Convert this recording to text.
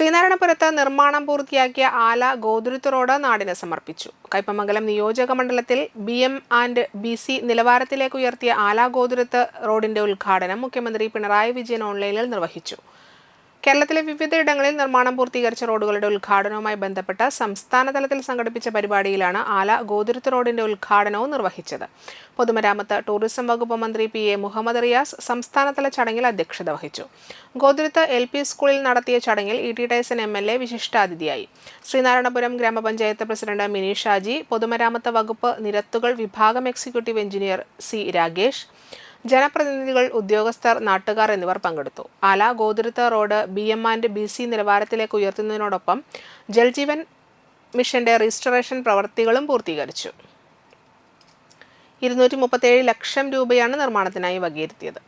ശ്രീനാരായണപുരത്ത് നിർമ്മാണം പൂർത്തിയാക്കിയ ആല ഗോതുരുത്ത് റോഡ് നാടിന് സമർപ്പിച്ചു. കയ്പമംഗലം നിയോജക മണ്ഡലത്തിൽ BM&BC നിലവാരത്തിലേക്ക് ഉയർത്തിയ ആല ഗോതുരുത്ത് റോഡിന്റെ ഉദ്ഘാടനം മുഖ്യമന്ത്രി പിണറായി വിജയൻ ഓൺലൈനിൽ നിർവഹിച്ചു. കേരളത്തിലെ വിവിധയിടങ്ങളിൽ നിർമ്മാണം പൂർത്തീകരിച്ച റോഡുകളുടെ ഉദ്ഘാടനവുമായി ബന്ധപ്പെട്ട് സംസ്ഥാന തലത്തിൽ സംഘടിപ്പിച്ച പരിപാടിയിലാണ് ആല ഗോതുരുത്ത് റോഡിന്റെ ഉദ്ഘാടനവും നിർവഹിച്ചത്. പൊതുമരാമത്ത് ടൂറിസം വകുപ്പ് മന്ത്രി PA മുഹമ്മദ് റിയാസ് സംസ്ഥാനതല ചടങ്ങിൽ അധ്യക്ഷത വഹിച്ചു. ഗോതുരുത്ത് LP സ്കൂളിൽ നടത്തിയ ചടങ്ങിൽ ET ടൈസൺ MLA വിശിഷ്ടാതിഥിയായി. ശ്രീനാരായണപുരം ഗ്രാമപഞ്ചായത്ത് പ്രസിഡന്റ് മിനി ഷാജി, പൊതുമരാമത്ത് വകുപ്പ് നിരത്തുകൾ വിഭാഗം എക്സിക്യൂട്ടീവ് എഞ്ചിനീയർ C രാഗേഷ്, ജനപ്രതിനിധികൾ, ഉദ്യോഗസ്ഥർ, നാട്ടുകാർ എന്നിവർ പങ്കെടുത്തു. ആല ഗോതുരുത്ത് റോഡ് BM&BC നിലവാരത്തിലേക്ക് ഉയർത്തുന്നതിനോടൊപ്പം ജൽജീവൻ മിഷന്റെ റീസ്റ്റോറേഷൻ പ്രവൃത്തികളും പൂർത്തീകരിച്ചു. 237 ലക്ഷം രൂപയാണ് നിർമ്മാണത്തിനായി വകയിരുത്തിയത്.